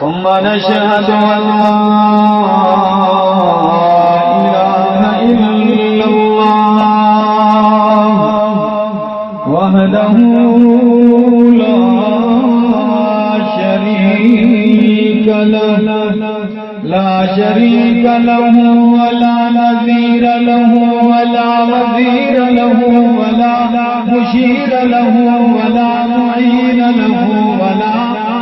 ثم نشهد أن لا وحده لا شريك له ولا نظير له ولا وزير له ولا مشير له ولا معين له ولا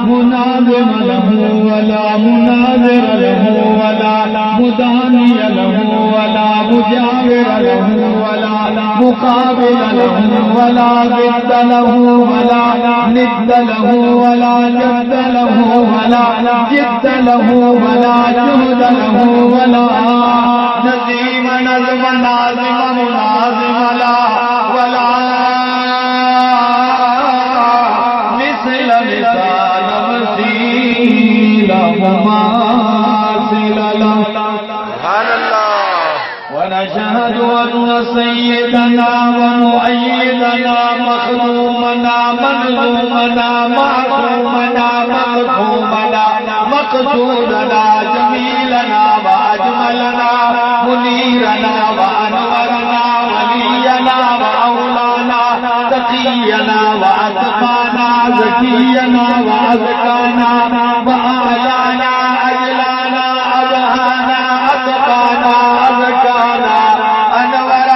مناظم له ولا مناظر له ولا مداني له ولا مجاور له ولا مقابل له ولا ضد له ولا ند له ولا جد له ولا جد له ولا جهد له ولا نظيم نظم ناظم مناظم لا ولا مثل مثال مثيل مماثل له سبحان الله ونشهد أن سيدنا ومؤيدنا مخدومنا مظلومنا معصومنا مقهومنا مقصودنا جميلنا وأجملنا منيرنا وأنورنا ولينا وأولانا تقينا وأتقانا زكينا وأزكانا وأعلانا أجلانا أبهانا أتقانا أزكانا أنور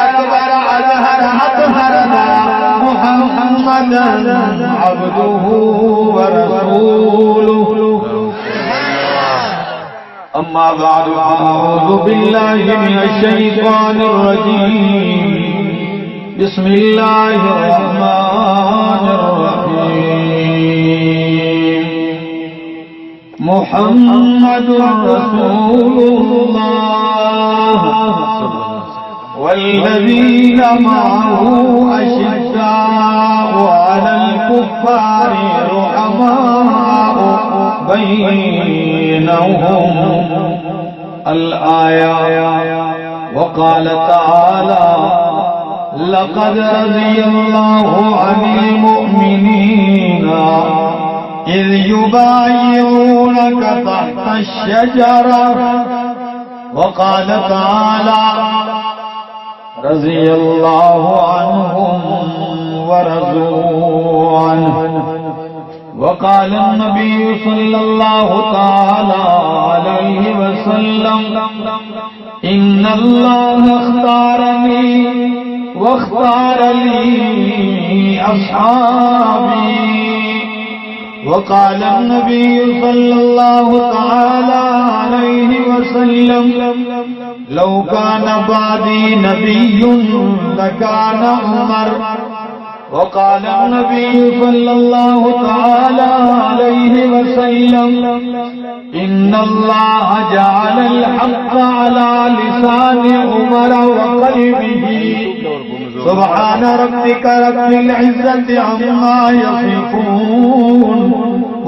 أكبر أزهر أطهرنا محمدا عبده ورسوله أما بعد فأعوذ بالله من الشيطان الرجيم بسم الله الرحمن الرحيم محمد رسول الله والذين معه أشداء على الكفار رحماء بينهم الآية وقال تعالى لقد رضي الله عن المؤمنين إذ يبايعونك تحت الشجرة وقال تعالى رضي الله عنهم ورضوا عنه وقال النبي صلى الله تعالى عليه وسلم إن الله اختارني واختار لي أصحابي وقال النبي صلى الله تعالى عليه وسلم لو كان بعدي نبي لكان عمر وقال النبي صلى الله تعالى عليه وسلم إن الله جعل الحق على لسان عمر وقلبه سبحان ربك رب العزة عما يصفون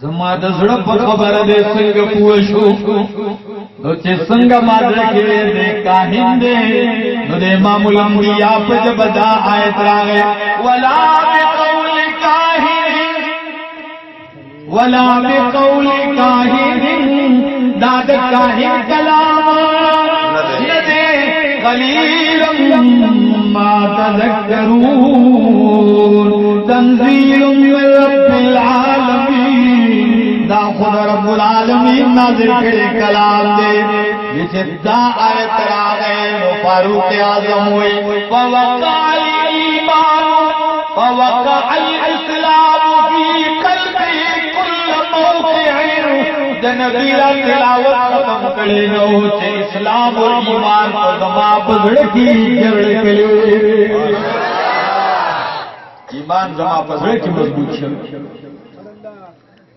زما د زړه په خبره دې څنګه پوه شو نو چې څنګه ما درکې دې کاهن دې نو د امام الانبیاء په جبدا آیت راغې ولا بقول کاهن دا د کاهن کلام نه دې قلیل ما تذکرون تنزیل من رب العالمین دا خدا رب العالمین نازل کرے کلام دے جسے دا آیت راغے فاروق اعظم ہوئی فوقع الاسلام فی قلبی کل موقع نبی را تلاوت ختم کرے نو چھے اسلام اور ایمان کو دما پزڑکی جرڑ کلے ایمان زما پزړه کې مضبوط شي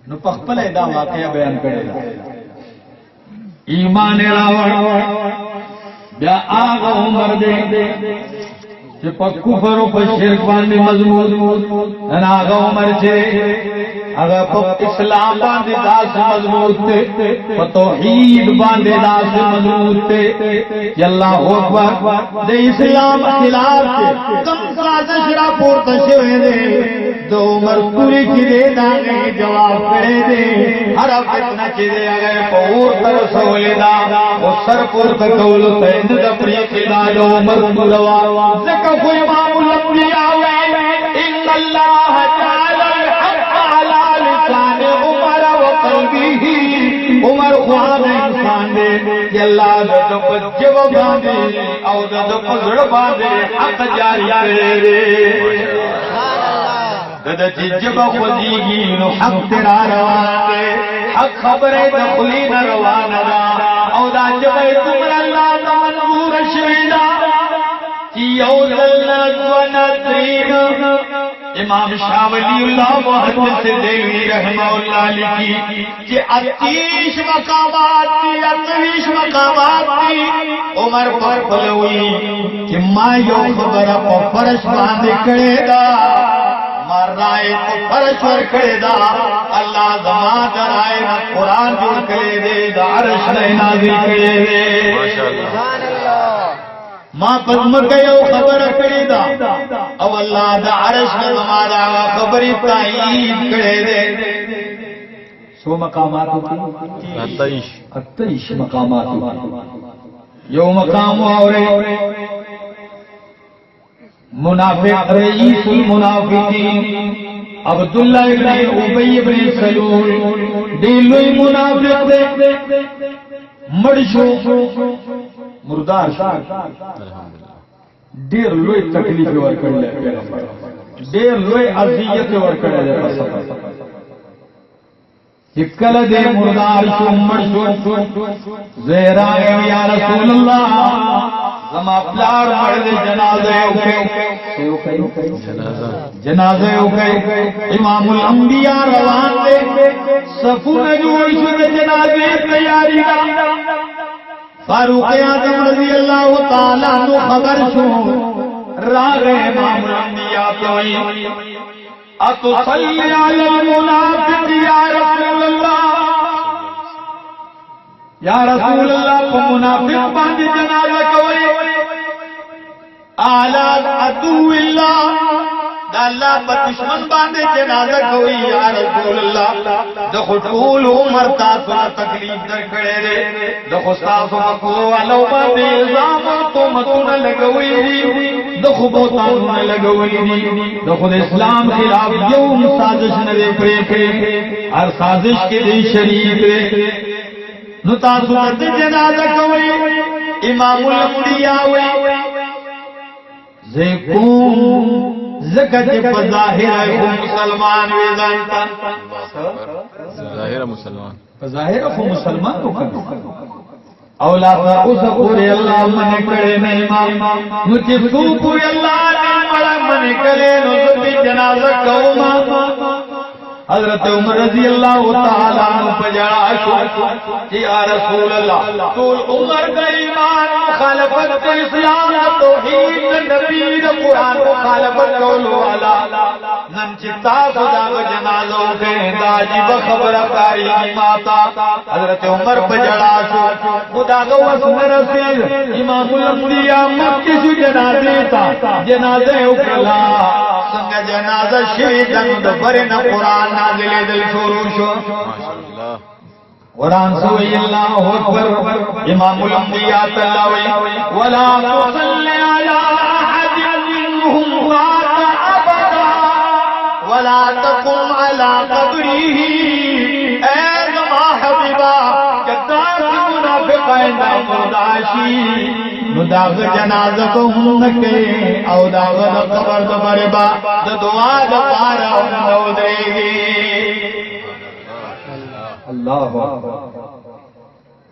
نو په خپل دا واقعیا بیان کړی ایمان راوړ بیا هغه عمر دې چې په کفر او په شرک باندې مضبوط نه هغه عمر چې هغه په اسلام باندې داس مضبوط په توحید باندې داس مضبوط چې الله اکبر د اسلام خلاف کم سازش را پورته شوی دی د عمر پوری چې دې دا جواب کړی دی هر فتنه چې دی هغه په اور تر سولیدا او سر پورته کول ته د پرې دا عمر پوروا ځکه خو امام الانبیاء ان الله تعالی الحق على لسان عمر وقلبه عمر خواب انسان دے کہ اللہ د پجو باندې او د پزړ باندې حق جاری کرے د جب خدیږي نو حق تیرا روان دے حق خبره د خلین روان دا او دا جب تم الله منظور شویدا یو ذلت و نترین امام شاہ ولی اللہ محدث دیوی رحمہ اللہ لکی کہ 28 مقامات تھی عمر پر پلوئی کہ ماں یو خبر پا فرش باندے کڑے دا مرائے تو فرش پر کڑے دا اللہ زمان درائے نا قرآن جوڑ کرے دے دا عرش نازل کرے دے ما پزم کيو خبر کړی دا او الله دا عرش نه زمارا خبر تایید کړی دے سو مقامات 28 مقامات یو مقام اورے منافق رئیس المنافقین عبداللہ ابن ابی ابن سلول دیلوی منافق دے مڑشو مردار ډیر لوی تکلیف ورکړل ډیر لوی اذیت ورکړل کله دې مردار شو مړ شو زهرا یا رسول الله زما پلار مړ دې جنازه وکي امام الانبیاء روان دې صفونه جوړ شو د جنازې تیاری کا فاروق اعظم رضی اللہ تعالی عنہ خبر شو راغ امام الانبیاء توئی اتصلی علی المنافق یا رسول اللہ کو منافق باندې جنازه کوي اعلی عدو اللہ دا اللہ پر دشمن باندې جنازه کوي یا رسول اللہ د خطول عمر تاسو تکلیف در کړي دي د خستاسو کو والو باندې الزام تو متون لګوي دي د خو بوتانو لګوي دي د خو اسلام خلاف یو سازش نه پرې کړي هر سازش کې دي شریک نو تاسو د جنازه کوي امام الانبیاء زکوم زکت پا ظاہر مسلمان ویزانتا ظاہر مسلمان ظاہر خو مسلمان تو کرو اولا اس پوری اللہ من کرے نہیں مجھے سو پوری اللہ نے من کرے نو سبی جنازہ کوما حضرت عمر رضی اللہ تعالیٰ عنہ پجڑا شو یا رسول اللہ طول عمر کا ایمان مخالفت اسلام توحید نبی قرآن مخالفت کولو والا نن چتا سودا جنازو کے داجی بخبر کاری ماتا حضرت عمر بجڑا شو خدا کو وسن رسید امام الانبیاء مکہ جو جنازے تا جنازے اکلا سنگ جنازہ شہیدن دبرن قرآن نازل دل شروع شو ماشاءاللہ قرآن سوئی اللہ اکبر امام الانبیاء تلاوی ولا تصلی علی احد منهم مات ابدا ولا تقم علی قبره اے زما حبیبا کدار منافقین مرداشی نداغ جنازہ کو ہنکے او داغ قبر دبربا دعا دپارا نو دے گی اللہ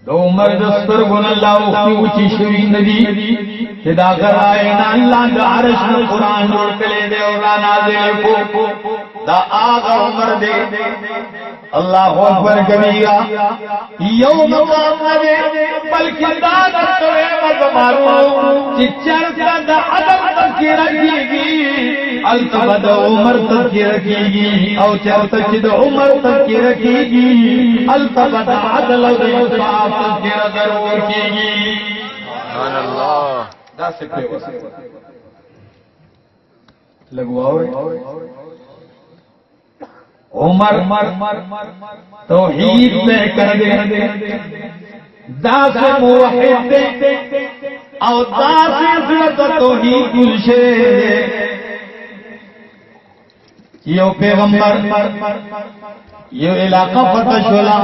دو عمر دستر گن اللہ اختی اچھی شوی ندی کہ دا غرائنا اللہ دا عرش میں قرآن جوڑ کلے دے اور نازل کو دا آغا عمر دے اللہ اکبر کبیرہ یوم قام دے بلکہ دا دستوے مزمارو چچر کا دا عدم تذکرہ کی گی التبد عمر تذکرہ کی گی او چرتچد عمر تذکرہ کی گی التبد عدل و انصاف تذکرہ ضرور کی گی سبحان اللہ دا سکتے واسے لگواؤ عمر توحید میں کر دے دا سے موحد دے او دا سے زلد توحید گلشے یو پیغمبر یو علاقہ فتح شولا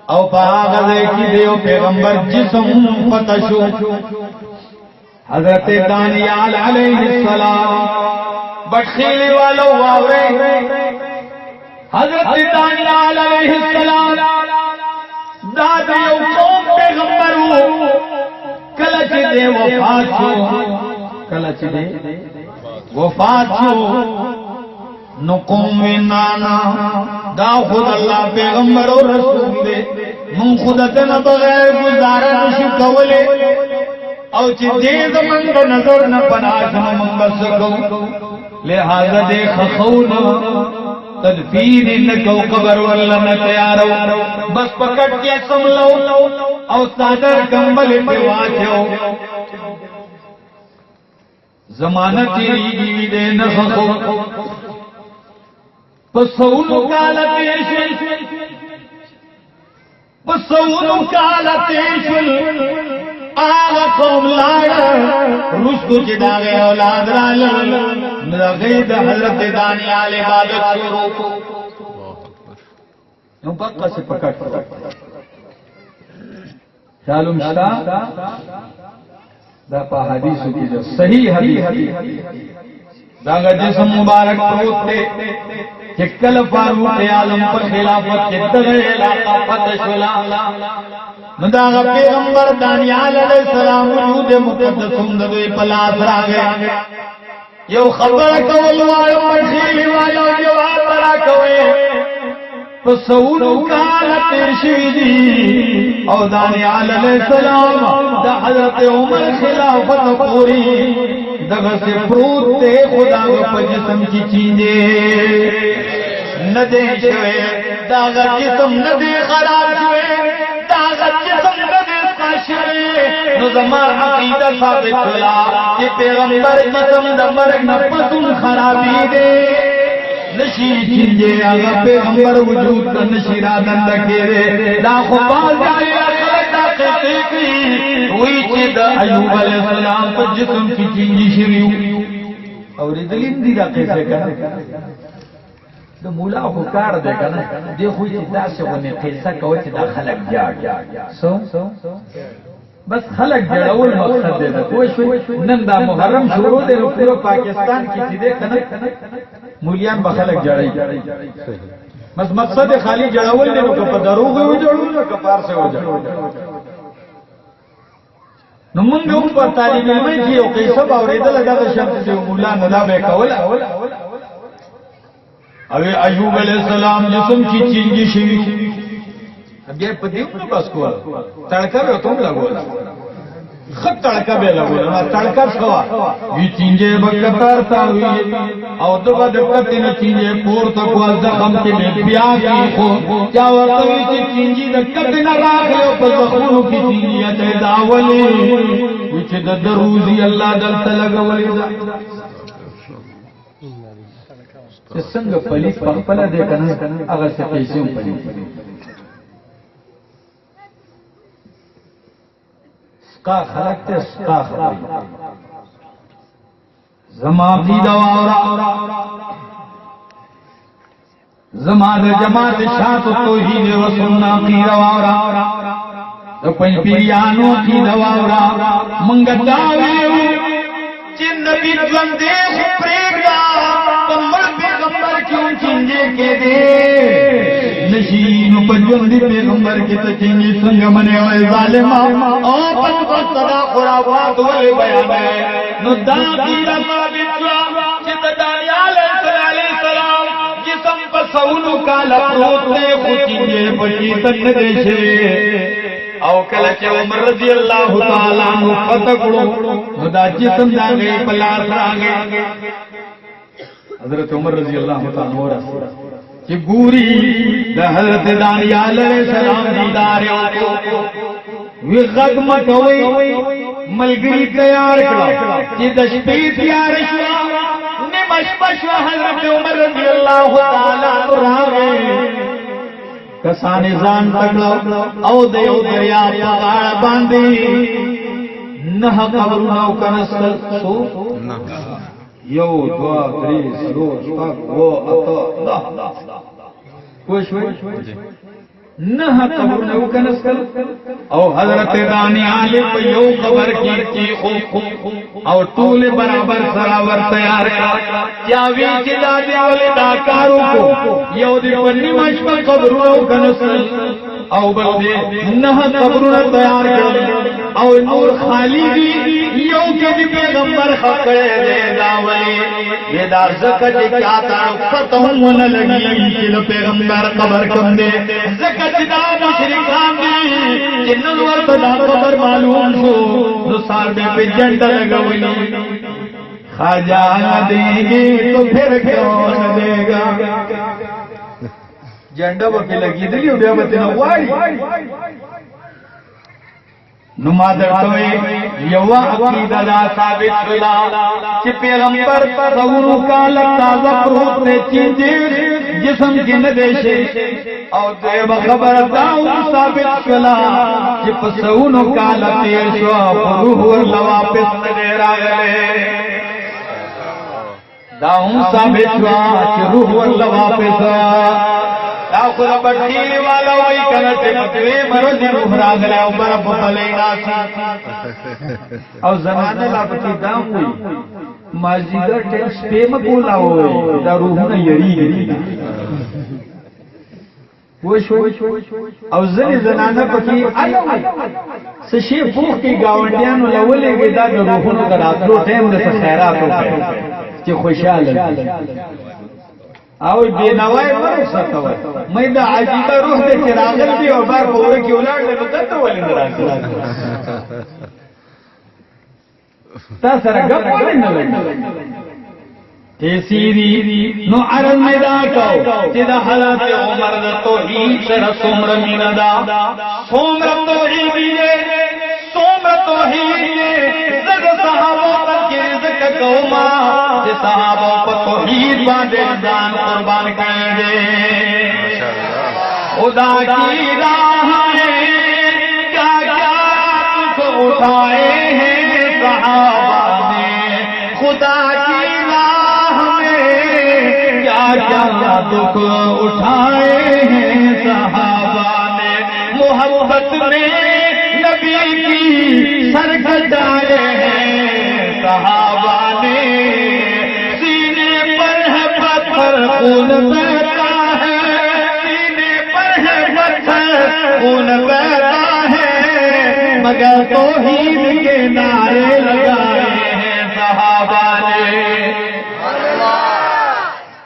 او پاغذے کی دیو پیغمبر جسم فتح شو حضرت دانیال علیہ السلام بٹخیلی والو واورے حضرت دانیال علیہ السلام دادا یو قوم پیغمبر ہو کلچ دے وفات ہو کلچ دے وفات ہو نقوم نانا دا خود اللہ پیغمبر و رسول دے من خودتنا بغیر گزارا نشو کولے او چی دے زمن دا نظر نا پناش من بسکو لہذا دے خخونا تدفیر نکو قبر واللہ نتیارو بس پکٹ کے سملو او سادر کمبل پیواچو زمانہ تیری گیوی دے نخخو پسونو کالا تیشل پسونو کالا تیشل آغا قوم لاڑا رشدو چدا گئے اولاد رالل نرغید حضرت دانیال عبادت شروع کو نو بقا سے پکٹ خیالو مشتا دا پا حدیثو کی جو صحیح حدیث داغا جسم مبارک پروت دے چکل فاروق عالم پر خلافت چدر علاقہ فتح شلا داغا پیغمبر دانیال علیہ السلام وجود مقدس اندوی پلاس را گیا یو خبر کولوائے مرخیلی والا جواب را کوئے فسونو کالا ترشوی دی او دانیال علیہ السلام دا حضرت عمر خلافت پوری دغه سے پروت دے خدا کو جسم کی چیزے ندے شوے داغا جسم ندے خراب شوے داغا جسم ندے خاشوے نو زمان عقیدہ ثابت کلا کہ پیغمبر جسم دا مرگ نفسن خرابی دے نشی چیزے آگا پیغمبر وجود کا نشیرادن دکے دے دا خوبال جائے وہی چیز ایوب علیہ السلام پر جسم کی چینجی شریو اور دلیم دی دا کیسے کرنا دا مولا کو کار دے کرنا دیکھو چیز دا سے انہیں قیسہ کہو چیز دا خلق جا سو بس خلق جڑاول مقصد دے دا کوئی نن دا محرم شروع دے پورا پاکستان کی چیزیں کنا مولیان بخلق جڑائی بس مقصد خالی جڑاول دے کہ پدروغ ہو جڑو کپار سے ہو جڑو نو منگا ام پر تعلیم علمی کی او قیسہ باوریدہ لگا دا شمس سے مولا ندا بے کولا اوی ایوب علیہ السلام جسم کی چینجی شوی اب یہ پدیو نو بس کوا تڑکا بے تم لگولا خط تڑکا بے لگو لما تڑکا سوا وی چینجے بکتر تاوی او دبا دکتن چینجے پور تکو زخم کی بیا کی خو چاوتوی چی چینجی دکتن راکھے او پر زخونو کی چینجیت داولی وچ دروزی اللہ دلتا لگولی دا سنگ پلیت پخپلا دے کنا اگر سے پیسیوں پلیت سقا خلق تے سقا خلق زمان دی دوارا زمان جماعت شاعت توحید و سننا کی دوارا تو پنج پیریانوں کی دوارا منگداویو چن نبی جوندے خپریگا کمبر پیغمبر کیوں چنجے کے دے نشین پجوندی پیغمبر کی تچنجی سنگ منے ہوئے ظالمہ اوپن بستدا خرابات والے بیان ہے نو داقی رما بچوا چت دانیال علیہ السلام جسم پسولو کالا پروتے خوچنجے بچی تک دیشے او کلچ عمر رضی اللہ تعالیٰ عنہ فتکڑو خدا جسم دا گئی پلار دا گئی حضرت عمر رضی اللہ تعالیٰ عنہ کہ گوری دا حضرت دانیال علیہ السلام دیدار وی غدمت ہوئی ملگری تیار کرو کہ دشپی تیار شوا نمش پشوا حضرت عمر رضی اللہ تعالیٰ عنہ کسانی زان تکلو او دیو دریا پاگاڑ باندی نہ قبروناو کنسل سو یو دوا دریس روز تک وہ اتا کوش نہ قبروناو کنسل او حضرت دانیال پہ یو قبر کی او طول برابر سراور تیار کا چاوی چلا دے والے داکاروں کو یو دی ونی مشپا قبروناو کنسل او بلدے نہ قبروناو تیار کر او نور خالی دی یو کے دی پیغمبر خکڑے دے داولی بیدار زکت کیا تعلق فتحوں نہ لگی کہ پیغمبر قبر کم دے زکت دا مشرکان دی جنن ورد دا قبر معلوم ہو نصار دے پہ جنڈ لگولی خواجہ دیں گے تو پھر کیوں دے گا جنڈ پہ لگی دلی بیا بتنا وائی نمادر توئے یوا عقیدہ دا ثابت شلا کہ پیغمبر سونو کا لگتا زفروت نے چیزیں جسم کی ندیشے اور دیو خبر داؤں ثابت شلا کہ سونو کا لگتیر شوا روح اللہ واپس دیر آگلے داؤں ثابت شوا کہ روح اللہ واپس خدا بٹھیلی والا وی کنتے مطوی مرضی روح راگلے او برب بلینا سی او زمانہ لابتی دام ہوئی مازیگر ٹیکس پیم بولا ہوئی دا روح نا یری گئی وش او زنی زنانہ پکی آیا ہوئی سشی فوق کی گاونڈیانو لولے گئی دا روحونو در آتلو ٹیم دسا خیراتو پہ چی خوشحال ہے او بینوائی مرو ستوائی میں دا عجیبہ روح دے چراغل دی اور بار پورے کی اولاد لے بکتا والی نراغل تا سر گپ والی نراغل تیسیری نو عرض میں دا کہو تیدہ حالات عمر دا توحید سر سومر مین دا سومر توحید دے سومر توحید دے زد صحابہ پر کی رزق قوما جی صحابہ پر توحید باندے جان قربان کریں گے خدا کی راہ میں کیا کیا تجھ اٹھائے ہیں صحابہ نے خدا کی راہ میں کیا کیا تجھ اٹھائے ہیں صحابہ نے محبت میں نبی کی سر کٹائے ہیں صحابہ نے سینے پر ہے پتھر خون بہتا ہے سینے پر ہے پتھر خون بہتا ہے مگر توحید کے نعرے لگائے ہیں صحابہ نے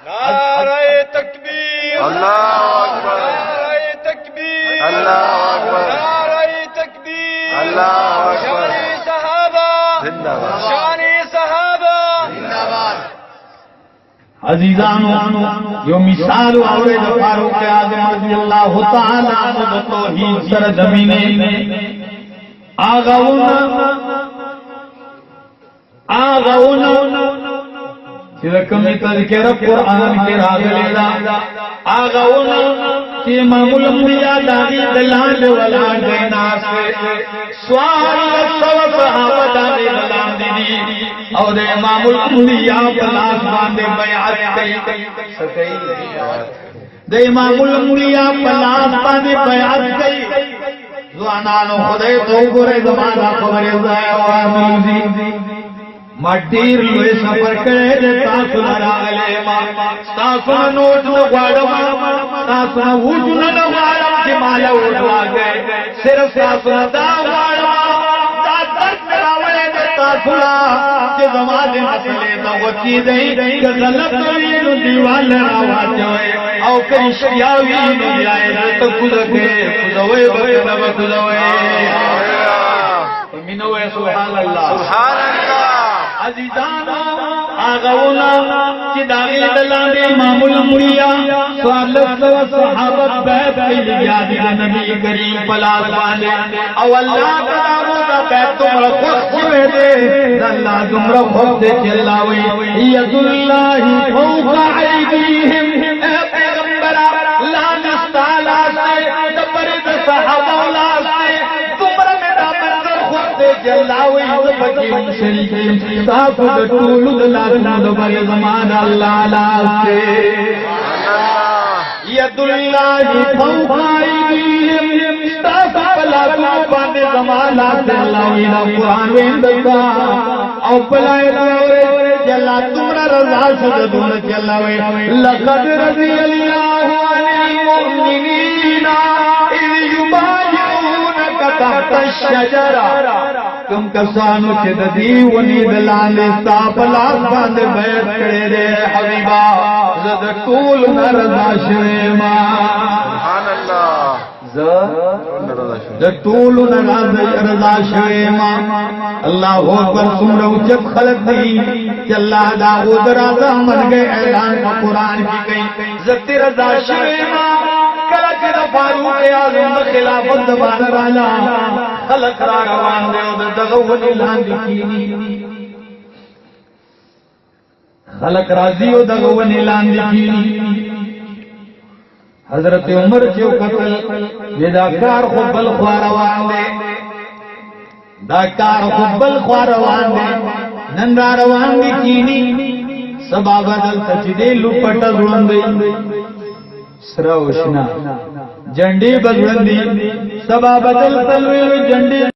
نعرہ تکبیر اللہ اکبر نعرہ تکبیر اللہ اکبر نعرہ تکبیر اللہ اکبر عزیزانو یو مثال اوره د فاروق اعظم رضی الله تعالی عنہ د توحید سره زمینه آغاونا چې کومې تذکرہ قرآن کې راغلی دا آغاونا چې امام الانبیاء داغي دلال ولا غیناس سوال صحابه داغي دلال دي او د امام الانبیاء په لاس باندې بیعت کوي د امام الانبیاء په لاس باندې بیعت کوي ځوانانو خدای ته وګورئ زمانہ خبره ځای او امروزي ما ډیر لوی سفر کړی د تاسو راغلی ما تاسو نوټ غواړم تاسو وجود نه غواړم چې مال ورواګي صرف تاسو دا غواړم دا درد راولې د تاسو چې زماده مسلې ته وتی دی چې غلط وي نو دیوال راوځي او کله شیاوی نو یای ته کوزه کوزوي به نه کوزوي مينو سبحان الله سبحان الله عزیزانو آغاونا چې داغی دلاندې امام الانبیاء صالح صحابت بیعت کړي یاد نبی کریم پلاس باندې او الله تعالی دا بیعت تمره خوښ شوه دې الله تمره خوښ دې چې الله وی ید الله فوق ایدیهم پیغمبر لا نستعلا سے دبرد صحابه ولا سے تمره میرا منظر خوښ دې چې الله وی بچیم شریکیم تاسو د ټول د لاسونو د بر زمان الله لاسه ید الله فوق ایدیهم تاسو په لاسونو باندې زمان لاسه الله وی دا قران ویندا او بلای لوري جلا تمرا رضا سجدون چلا وی لقد رضی الله عن المؤمنین اذ یبایعونک تحت الشجره کم کسانو چې د دې ونی د لاندې صاحب لاس باندې بیعت کړي دي حبیبا زد ټول نرضا شوما سبحان الله د ټول نرضا شوما الله اکبر څومره اوچت خلق دي چې الله دا غوډرا منګي اعلان قرآن کې کوي زت رضا شوما کله چې د فاروق اعظم خلافت زمانه رااله خلق را روان دی او دغه ونی لاندې کینی خلق راضی او دغه ونی لاندې کینی حضرت عمر چې قتل ودا کار خو بل خو روان دی دا کار خو بل خو روان دی نن را روان دی کینی سبا بدل تچدي لپټ ځوندې سرا وشنا جنډي بدلندي سبا بدل تلوي جنډي